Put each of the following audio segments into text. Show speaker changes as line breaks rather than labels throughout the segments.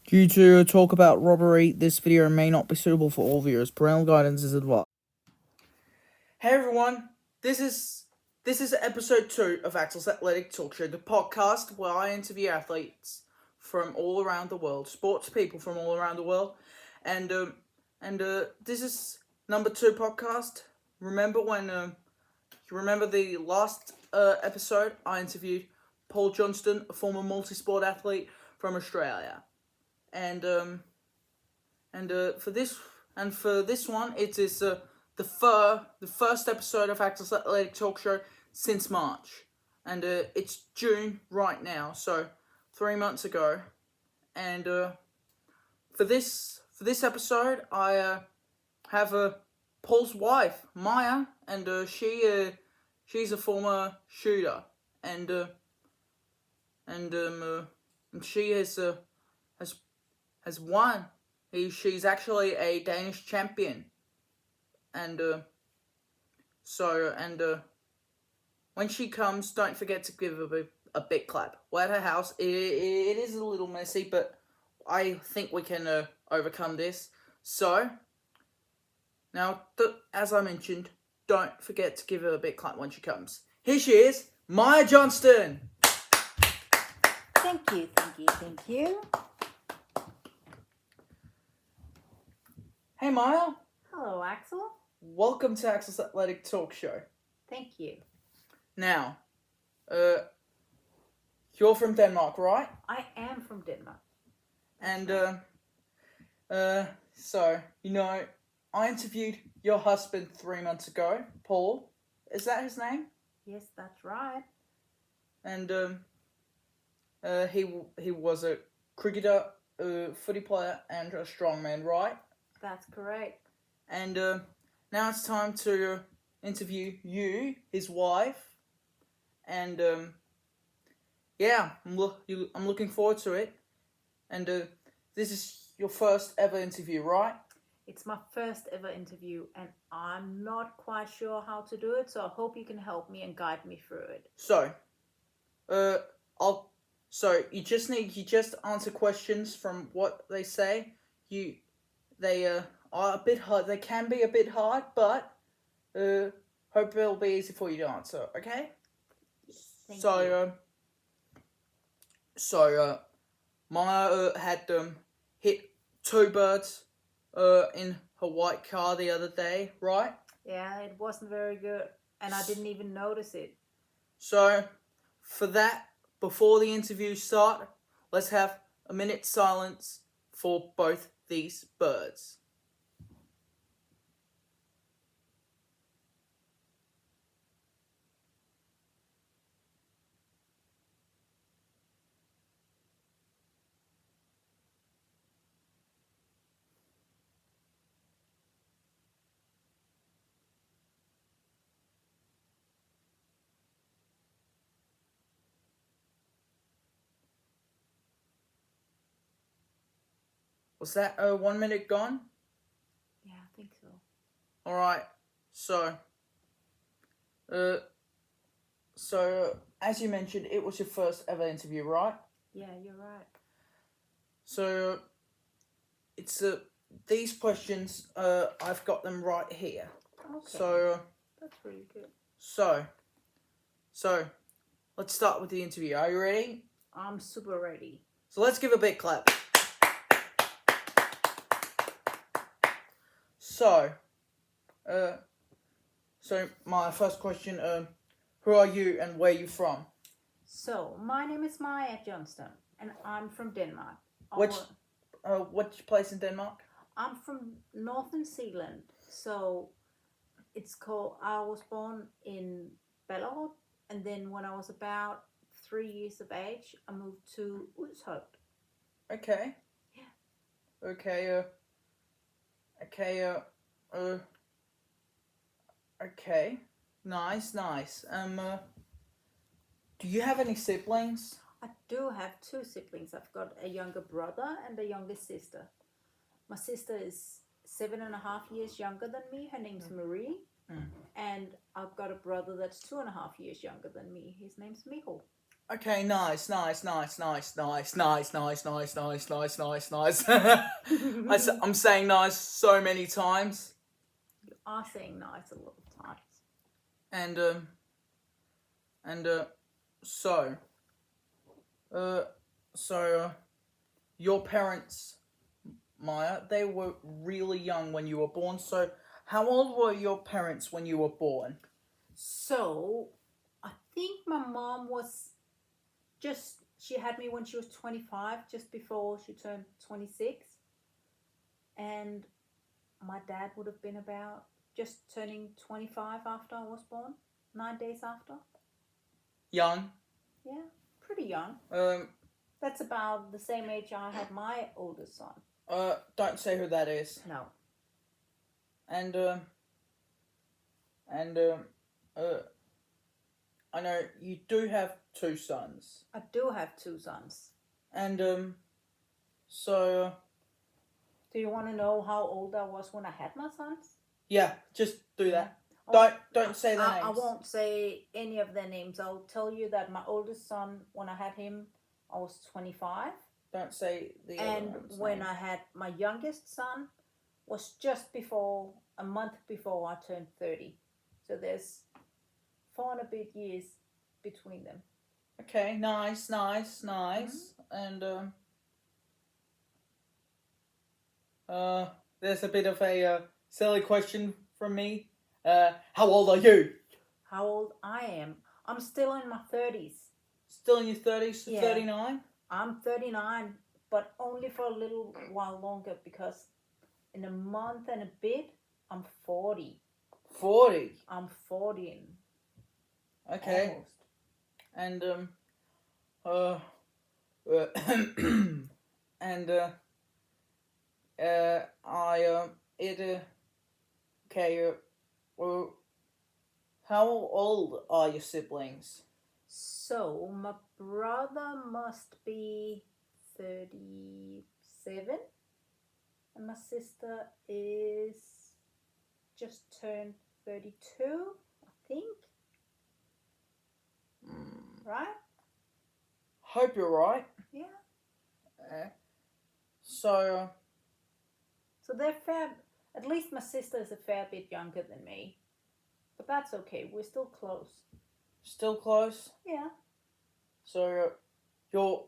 Due to talk about robbery, this video may not be suitable for all viewers. Parental guidance is advised. Hey everyone, this is episode 2 of Axel's Athletic Talkshow, the podcast where I interview athletes from all around the world, sports people from all around the world, and this is number 2 podcast. Remember when you remember the last episode I interviewed Maja Johnstone, a former multi-sport athlete from Australia. And for this one, it is the first episode of Axel's Athletic Talk Show since March, and it's June right now, so 3 months ago. And for this episode, I have Paul's wife, Maja, and she's a former shooter, and she has won. She's actually a Danish champion, and when she comes, don't forget to give her a big clap. We're at her house. It is a little messy, but I think we can overcome this. So now, as I mentioned, don't forget to give her a big clap when she comes. Here she is, Maja Johnstone.
Thank you.
Hey Maja.
Hello, Axel.
Welcome to Axel's Athletic Talk Show.
Thank you.
Now, you're from Denmark, right?
I am from Denmark.
And so I interviewed your husband 3 months ago, Paul. Is that his name?
Yes, that's right.
And he was a cricketer, footy player, and a strongman, right?
That's correct.
And now it's time to interview you, his wife, and I'm looking forward to it. And this is your first ever interview, right?
It's my first ever interview, and I'm not quite sure how to do it, so I hope you can help me and guide me through it.
So, you just answer questions from what they say. They are a bit hard. They can be a bit hard, but hope it'll be easy for you to answer. Okay.
Thank you.
Maja had hit 2 birds in her white car the other day, right?
Yeah, it wasn't very good, and I didn't even notice it.
So, for that, before the interview start, let's have a minute's silence for both these birds. Was that 1 minute gone?
Yeah, I think so.
Alright, so as you mentioned, it was your first ever interview, right?
Yeah, you're right.
So it's these questions, I've got them right here.
Okay.
So
that's really good.
So let's start with the interview. Are you ready?
I'm super ready.
So let's give a big clap. So my first question, who are you and where are you from?
So, my name is Maja Johnstone, and I'm from Denmark.
Which place in Denmark?
I'm from Northern Zealand, so it's called, I was born in Ballerup, and then when I was about 3 years of age, I moved to Udsholt.
Okay.
Yeah.
Okay. Nice. Do you have any siblings?
I do have 2 siblings. I've got a younger brother and a younger sister. My sister is 7.5 years younger than me. Her name's Marie. And I've got a brother that's 2.5 years younger than me. His name's Michael.
Okay, nice. I'm saying nice so many times.
You are saying nice a lot of times.
And so uh so your parents, Maya, they were really young when you were born. So how old were your parents when you were born?
So I think my mom was she had me when she was 25, just before she turned 26. And my dad would have been about just turning 25 after I was born, 9 days after.
Young.
Yeah, pretty young.
Um.
That's about the same age I had my oldest son.
Don't say who that is.
No.
And and I know you do have two sons.
I do have two sons.
And so
Do you want to know how old I was when I had my sons?
yeah, just do that.
Oh,
Don't say their names.
I won't say any of their names. I'll tell you that my oldest son, when I had him, I was 25.
Don't say the
And
other one's
when
name.
I had my youngest son, was just before, a month before I turned 30. So there's 4 and a bit years between them.
Okay, nice. And there's a bit of a silly question from me. How old are you?
How old I am? I'm still in my 30s.
Still in your 30s,
Yeah.
39?
I'm 39, but only for a little while longer, because in a month and a bit, I'm 40.
40?
I'm 40.
Okay.
Almost.
And, and, okay, well, how old are your siblings?
So my brother must be 37, and my sister is just turned 32, I think. Right?
Hope you're right.
Yeah.
So
they're fair. At least my sister is a fair bit younger than me, but that's okay. We're still close.
still close?
Yeah.
So you're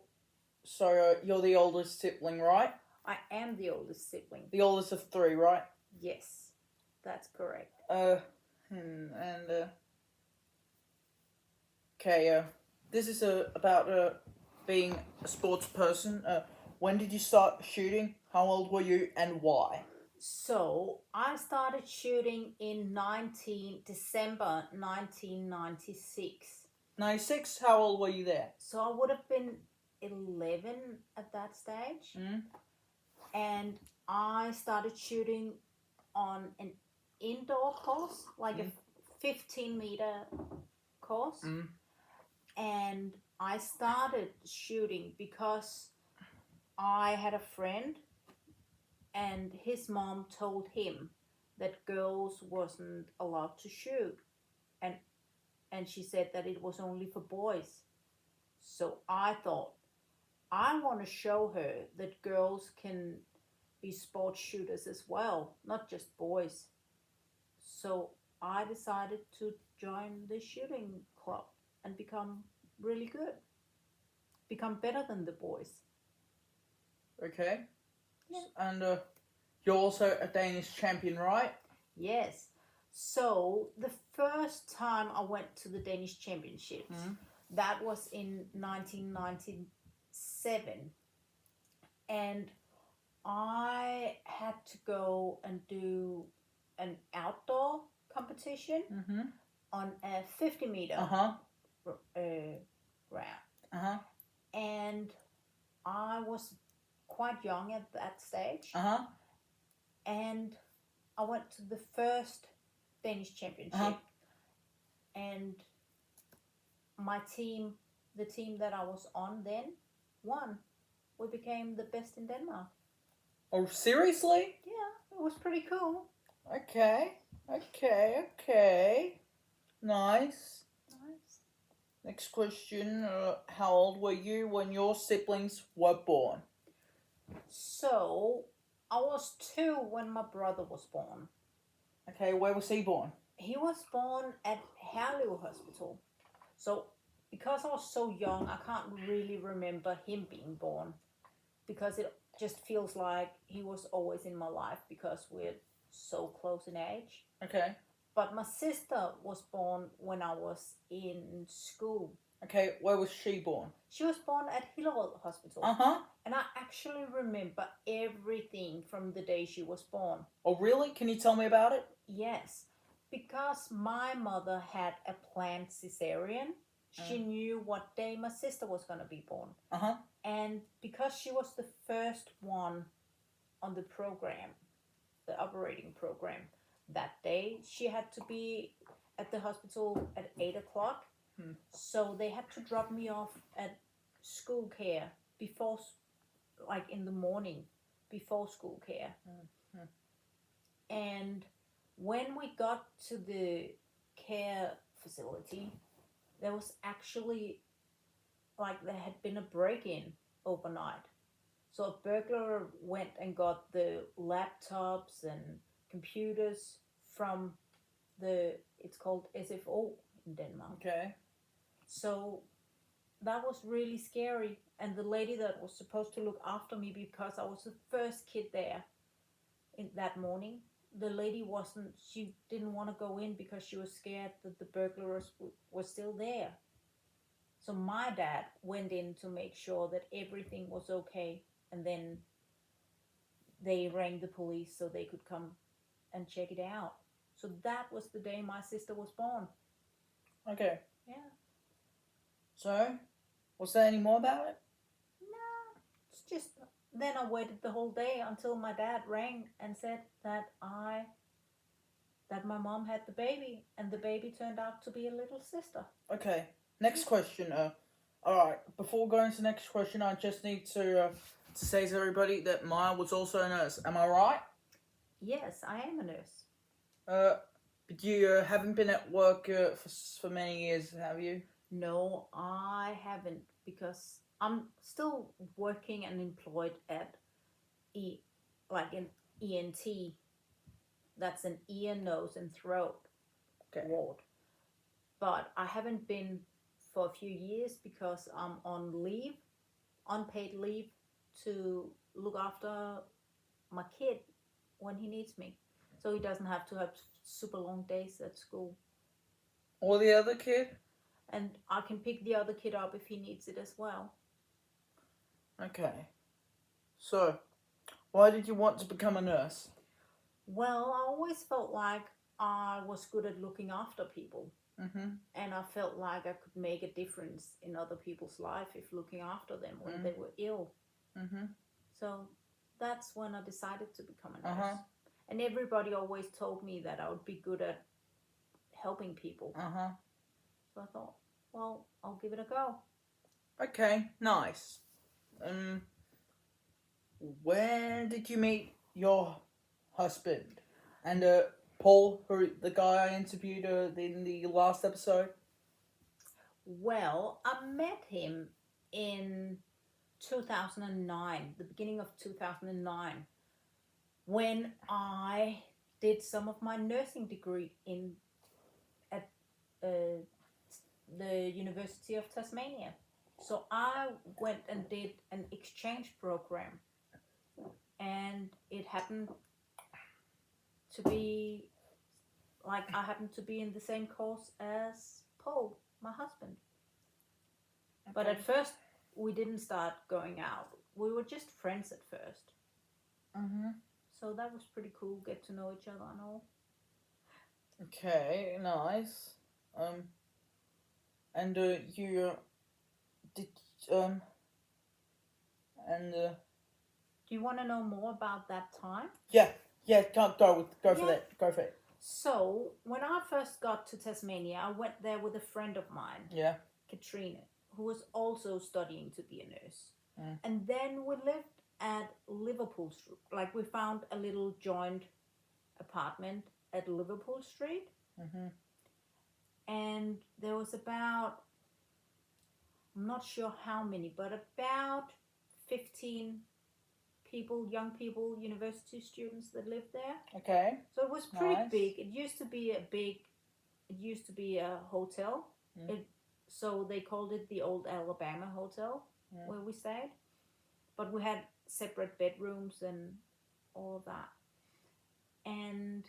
the oldest sibling, right?
I am the oldest sibling.
The oldest of three, right?
Yes, that's correct.
Okay. This is about being a sports person. When did you start shooting? How old were you, and why?
So I started shooting in December 1996.
96. How old were you there?
So I would have been 11 at that stage. And I started shooting on an indoor course, like a 15-meter course. And I started shooting because I had a friend, and his mom told him that girls wasn't allowed to shoot, and she said that it was only for boys. So I thought, I want to show her that girls can be sports shooters as well, not just boys. So I decided to join the shooting club and become really good, become better than the boys.
Okay.
Yeah.
And you're also a Danish champion, right?
Yes. So the first time I went to the Danish championships, that was in 1997. And I had to go and do an outdoor competition on a 50-meter round. And I was quite young at that stage. And I went to the first Danish championship. And my team, the team that I was on then, won. We became the best in Denmark.
Oh, seriously?
Yeah, it was pretty cool.
Okay. Nice. Next question. How old were you when your siblings were born?
So I was 2 when my brother was born.
Okay, where was he born?
He was born at Herlev Hospital. So because I was so young, I can't really remember him being born because it just feels like he was always in my life because we're so close in age.
Okay.
But my sister was born when I was in school.
Okay, where was she born?
She was born at Hillerød Hospital.
Uh-huh.
And I actually remember everything from the day she was born.
Oh, really? Can you tell me about it?
Yes, because my mother had a planned cesarean, she knew what day my sister was going to be born.
Uh-huh.
And because she was the first one on the program, the operating program, that day, she had to be at the hospital at 8 o'clock. So they had to drop me off at school care before, like in the morning, before school care. And when we got to the care facility, there was actually like there had been a break in overnight. So a burglar went and got the laptops and computers from it's called SFO in Denmark.
Okay.
So that was really scary. And the lady that was supposed to look after me, because I was the first kid there in that morning, the lady she didn't want to go in because she was scared that the burglars were still there. So my dad went in to make sure that everything was okay, and then they rang the police so they could come and check it out. So that was the day my sister was born.
Okay.
Yeah.
So, was there any more about it?
No, it's just then I waited the whole day until my dad rang and said that my mom had the baby, and the baby turned out to be a little sister.
Okay. Next question. Alright, before going to the next question, I just need to say to everybody that Maja was also a nurse. Am I right?
Yes, I am a nurse.
But you haven't been at work for many years, have you?
No, I haven't, because I'm still working and employed at like an ENT. That's an ear, nose, and throat ward. But I haven't been for a few years because I'm on leave, unpaid leave, to look after my kid when he needs me. So he doesn't have to have super long days at school.
Or the other kid?
And I can pick the other kid up if he needs it as well.
Okay. So, why did you want to become a nurse?
Well, I always felt like I was good at looking after people.
Mm-hmm.
And I felt like I could make a difference in other people's life if looking after them when they were ill.
Mm-hmm.
So that's when I decided to become a nurse.
Uh-huh.
And everybody always told me that I would be good at helping people.
Uh-huh.
So I thought, well, I'll give it a go.
Okay, nice. When did you meet your husband? And Paul, the guy I interviewed in the last episode?
Well, I met him in 2009, the beginning of 2009, when I did some of my nursing degree at the University of Tasmania. So I went and did an exchange program, and it happened to be like I happened to be in the same course as Paul, my husband. Okay. But at first we didn't start going out. We were just friends at first.
Mm-hmm.
So that was pretty cool, get to know each other and all.
Okay, nice. And you did and
do you want to know more about that time?
Yeah, can't go for that. Go for it.
So when I first got to Tasmania, I went there with a friend of mine.
Yeah.
Katrina, who was also studying to be a nurse. And then we lived at Liverpool Street. Like we found a little joint apartment at Liverpool Street.
Mm-hmm.
And there was about I'm not sure how many, but about 15 people, young people, university students that lived there.
Okay.
So it was pretty
Nice.
big. It used to be a hotel.
Mm.
So they called it the Old Alabama Hotel where we stayed. But we had separate bedrooms and all of that. And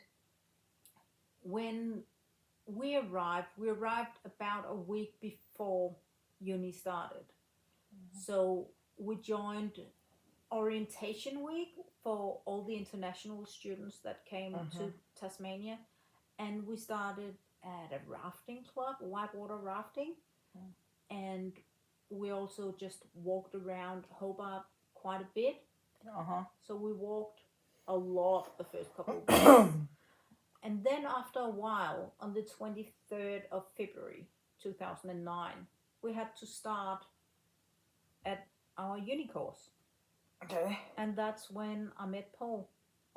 when we arrived about a week before uni started. So we joined orientation week for all the international students that came to Tasmania, and we started at a rafting club, whitewater rafting, and we also just walked around Hobart quite a bit. So we walked a lot the first couple of days. And then after a while, on the 23rd of February 2009, we had to start at our uni course.
Okay.
And that's when I met Paul.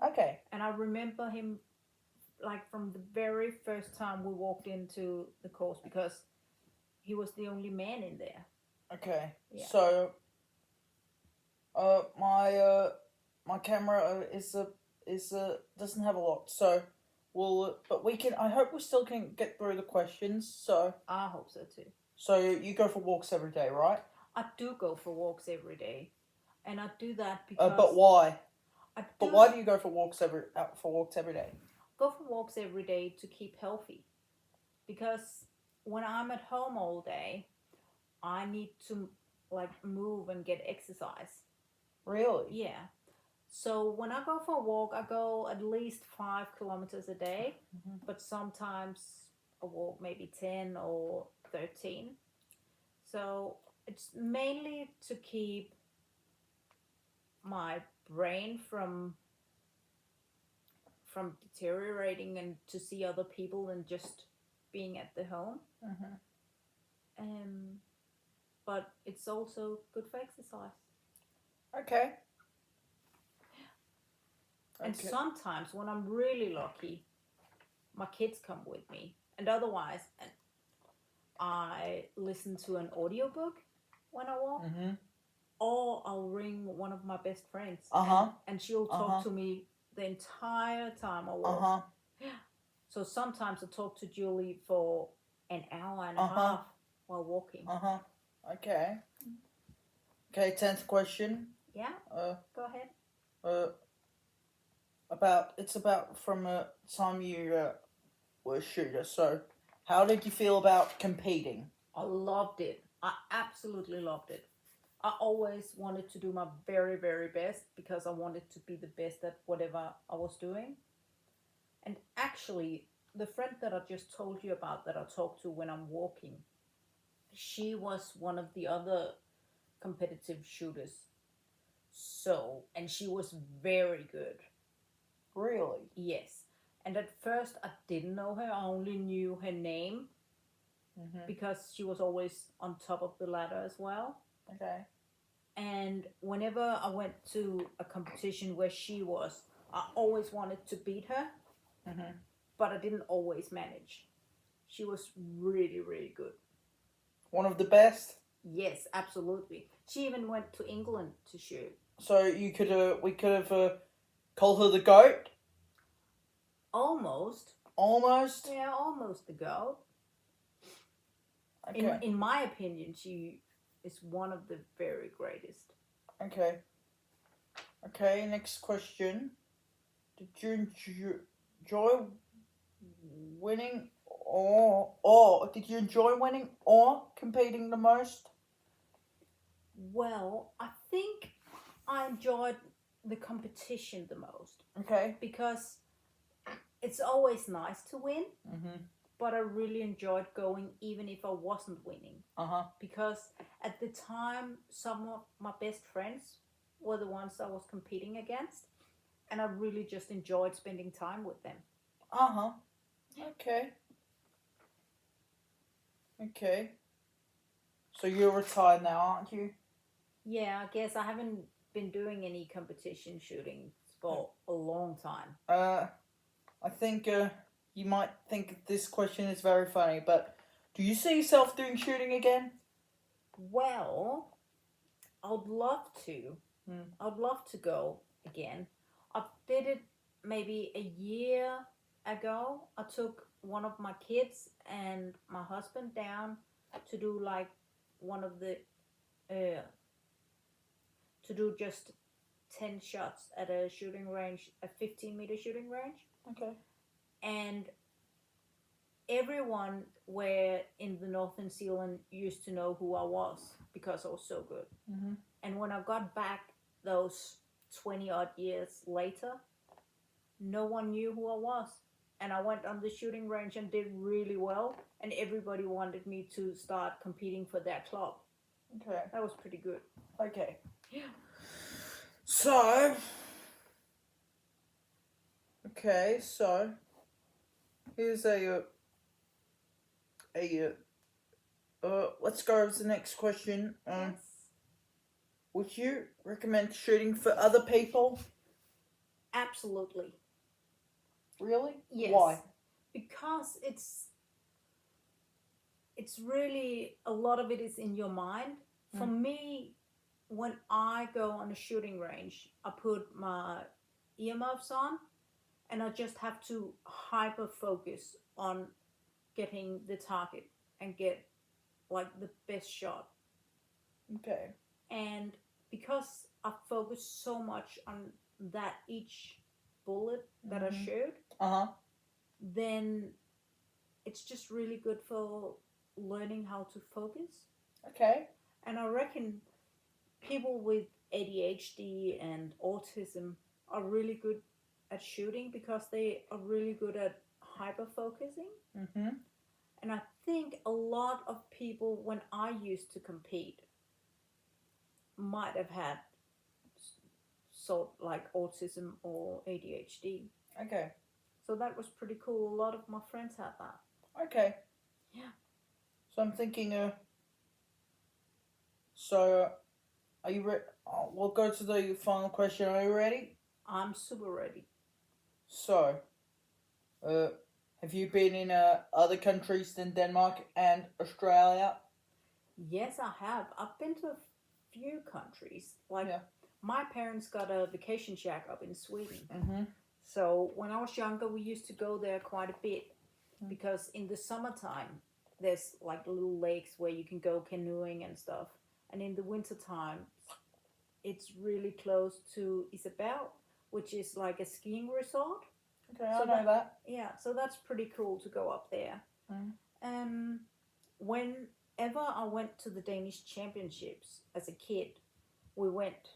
Okay.
And I remember him like from the very first time we walked into the course because he was the only man in there.
Okay.
Yeah.
So, my camera doesn't have a lot, so but we can. I hope we still can get through the questions. So
I hope so too.
So you go for walks every day, right?
I do go for walks every day, and I do that because.
But why? But why do you go for walks every day?
Go for walks every day to keep healthy, because when I'm at home all day, I need to like move and get exercise.
Really?
Yeah. So when I go for a walk, I go at least 5 kilometers a day, but sometimes I walk maybe 10 or 13. So it's mainly to keep my brain from deteriorating and to see other people and just being at the home. But it's also good for exercise.
Okay.
And sometimes when I'm really lucky, my kids come with me. And otherwise, I listen to an audiobook when I walk. Or I'll ring one of my best friends. And she'll talk to me the entire time I walk. So sometimes I talk to Julie for an hour and a half while walking.
Okay. Okay, 10th question.
Yeah? Go ahead.
It's about from a time you were a shooter. So, how did you feel about competing?
I loved it. I absolutely loved it. I always wanted to do my very, very best because I wanted to be the best at whatever I was doing. And actually, the friend that I just told you about that I talk to when I'm walking, she was one of the other competitive shooters. So, and she was very good.
Really?
Yes. And at first I didn't know her. I only knew her name because she was always on top of the ladder as well.
Okay.
And whenever I went to a competition where she was, I always wanted to beat her, but I didn't always manage. She was really, really good.
One of the best?
Yes, absolutely. She even went to England to shoot.
So we could have called her the GOAT?
Almost.
Almost?
Yeah, almost the GOAT.
Okay.
In my opinion, she is one of the very greatest.
Okay. Okay, next question. Did you enjoy winning or did you enjoy winning or competing the most?
Well, I think I enjoyed the competition the most.
Okay.
Because it's always nice to win. But I really enjoyed going even if I wasn't winning. Because at the time, some of my best friends were the ones I was competing against. And I really just enjoyed spending time with them.
Okay. Okay. So you're retired now, aren't you?
Yeah, I guess I haven't been doing any competition shooting for a long time.
I think you might think this question is very funny, but do you see yourself doing shooting again?
Well, I'd love to.
Mm.
I'd love to go again. I did it maybe a year ago. I took one of my kids and my husband down to do like one of the uh, to do just 10 shots at a shooting range, a 15-meter shooting range.
Okay.
And everyone where in the Northern Zealand used to know who I was because I was so good.
Mm-hmm.
And when I got back those 20 odd years later, no one knew who I was. And I went on the shooting range and did really well. And everybody wanted me to start competing for their club.
Okay.
That was pretty good.
Okay.
Yeah.
So. Okay. So. Here's let's go to the next question.
Yes.
Would you recommend shooting for other people?
Absolutely.
Really?
Yes.
Why?
Because it's really a lot of it is in your mind. For me, when I go on a shooting range, I put my earmuffs on and I just have to hyper focus on getting the target and get like the best shot.
Okay.
And because I focus so much on that each bullet that I shoot, then it's just really good for learning how to focus.
Okay.
And I reckon people with ADHD and autism are really good at shooting because they are really good at hyper focusing.
Mm-hmm.
And I think a lot of people, when I used to compete, might have had sort like autism or ADHD.
Okay.
So that was pretty cool. A lot of my friends had that.
Okay.
Yeah.
So I'm thinking. So, are you ready? We'll go to the final question. Are you ready?
I'm super ready.
So, have you been in other countries than Denmark and Australia?
Yes, I have. I've been to a few countries. Like
Yeah.
my parents got a vacation shack up in Sweden.
Mm-hmm.
So when I was younger, we used to go there quite a bit because in the summertime, there's like little lakes where you can go canoeing and stuff. And in the wintertime, it's really close to Isabel, which is like a skiing resort.
Okay, I know that.
Yeah, so that's pretty cool to go up there. Whenever I went to the Danish Championships as a kid, we went.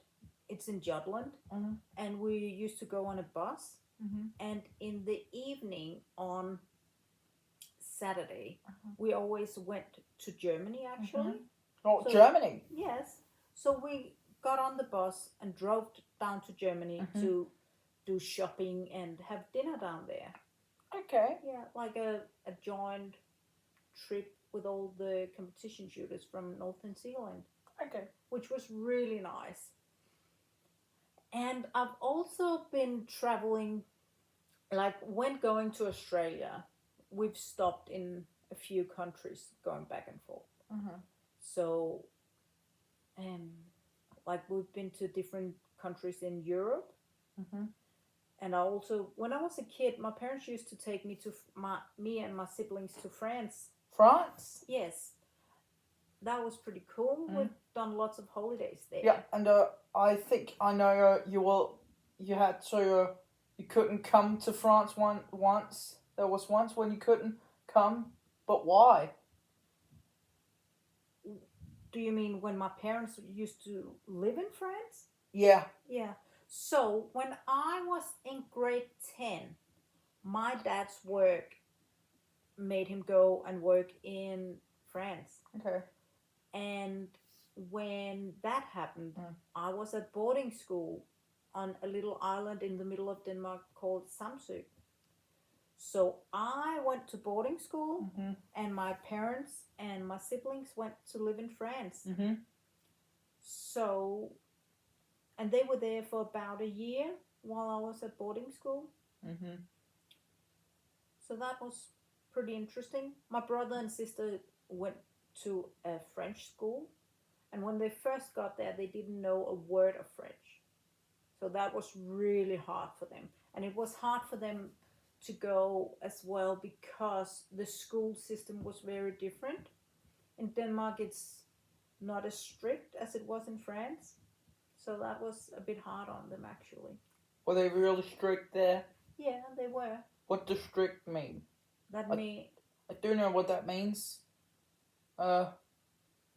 It's in Jutland, and we used to go on a bus. And in the evening on Saturday, we always went to Germany. Actually,
Oh, so, Germany.
Yes. So we got on the bus and drove down to Germany to do shopping and have dinner down there.
Okay.
Yeah, like a joint trip with all the competition shooters from Northern Zealand.
Okay.
Which was really nice. And I've also been traveling, like when going to Australia, we've stopped in a few countries going back and forth. So, like we've been to different countries in Europe. And I also, when I was a kid, my parents used to take me to me and my siblings to France.
France?
Yes, that was pretty cool. We've done lots of holidays there.
Yeah, and I think I know you had to you couldn't come to France once. There was once when you couldn't come, but why?
Do you mean when my parents used to live in France?
Yeah.
Yeah. So when I was in grade 10, my dad's work made him go and work in France.
Okay.
And when that happened, I was at boarding school on a little island in the middle of Denmark called Samsø. So I went to boarding school, and my parents and my siblings went to live in France. So, and they were there for about a year while I was at boarding school. So that was pretty interesting. My brother and sister went to a French school. And when they first got there, they didn't know a word of French. So that was really hard for them. And it was hard for them to go as well because the school system was very different. In Denmark, it's not as strict as it was in France. So that was a bit hard on them, actually.
Were they really strict there?
Yeah, they were.
What does strict mean?
That
I do know what that means. Oh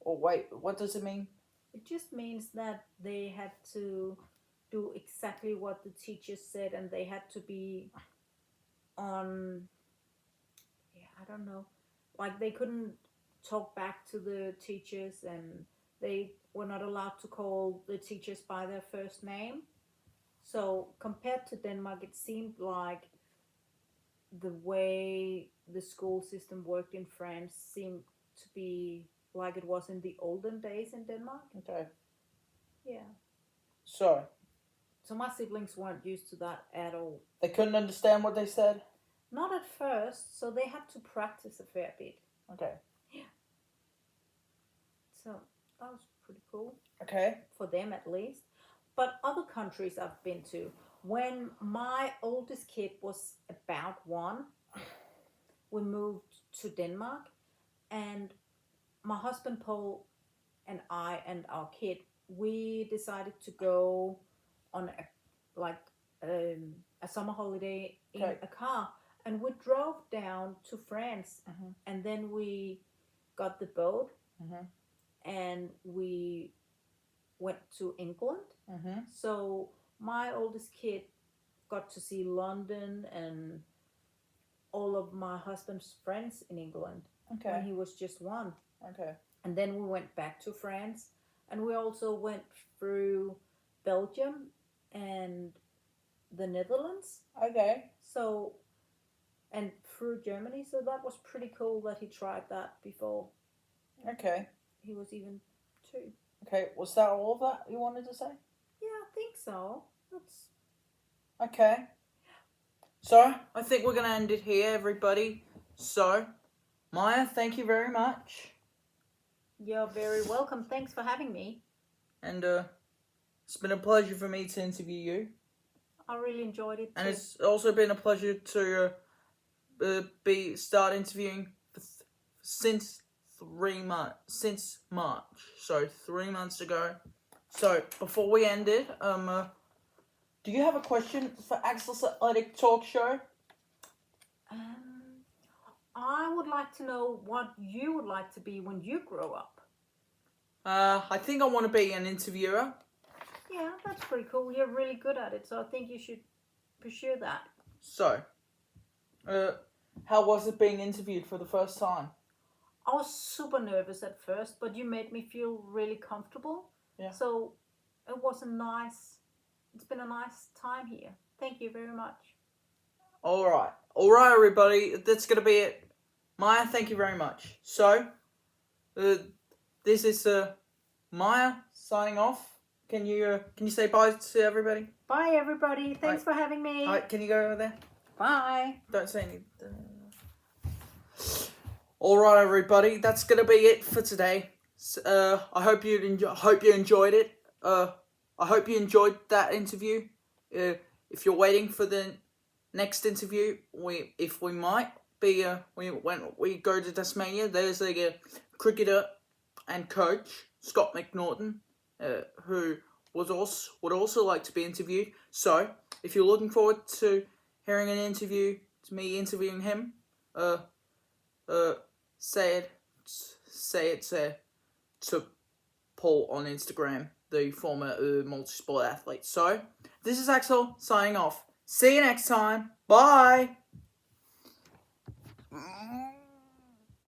wait, what does it mean?
it just means that they had to do exactly what the teachers said, and they had to be on. Yeah, I don't know. Like they couldn't talk back to the teachers, and they were not allowed to call the teachers by their first name. So compared to Denmark, it seemed like the way the school system worked in France seemed to be like it was in the olden days in Denmark.
Okay.
Yeah.
So,
So my siblings weren't used to that at all.
they couldn't understand what they said?
Not at first, so they had to practice a fair bit.
Okay.
So that was pretty cool.
Okay.
For them at least. But other countries I've been to, when my oldest kid was about 1, we moved to Denmark, and my husband Paul and I and our kid, we decided to go on a summer holiday in
Okay.
a car, and we drove down to France,
Mhm.
and then we got the boat,
Mhm.
and we went to England.
Mhm.
So my oldest kid got to see London and all of my husband's friends in England when
Okay.
he was just 1.
Okay.
And then we went back to France, and we also went through Belgium and the Netherlands.
Okay.
So, and through Germany. So that was pretty cool that he tried that before
Okay.
he was even 2.
Okay. Was that all of that you wanted to say?
Yeah, I think so. That's
Okay. So, I think we're going to end it here, everybody. So, Maja, thank you very much.
You're very welcome. Thanks for having me.
And it's been a pleasure for me to interview you.
I really enjoyed it too.
And it's also been a pleasure to start interviewing since March. So 3 months ago. So before we end it, do you have a question for Axel's Athletic Talk Show?
I would like to know what you would like to be when you grow up.
I think I want to be an interviewer.
Yeah, that's pretty cool. You're really good at it, so I think you should pursue that.
So, how was it being interviewed for the first time?
I was super nervous at first, but you made me feel really comfortable.
Yeah.
So it's been a nice time here. Thank you very much.
Alright, everybody, that's gonna be it. Maja, thank you very much. So, this is Maja signing off. Can you say bye to everybody?
Bye, everybody. Thanks for having me.
Alright, can you go over there?
Bye.
Don't say anything. Alright, everybody, that's gonna be it for today. I hope you enjoyed it. I hope you enjoyed that interview. If you're waiting for the next interview, when we go to Tasmania, there's a cricketer and coach, Scott McNaughton, who would also like to be interviewed. So, if you're looking forward to hearing an interview, to me interviewing him, say it to Paul on Instagram, the former multi-sport athlete. So, this is Axel signing off. See you next time. Bye.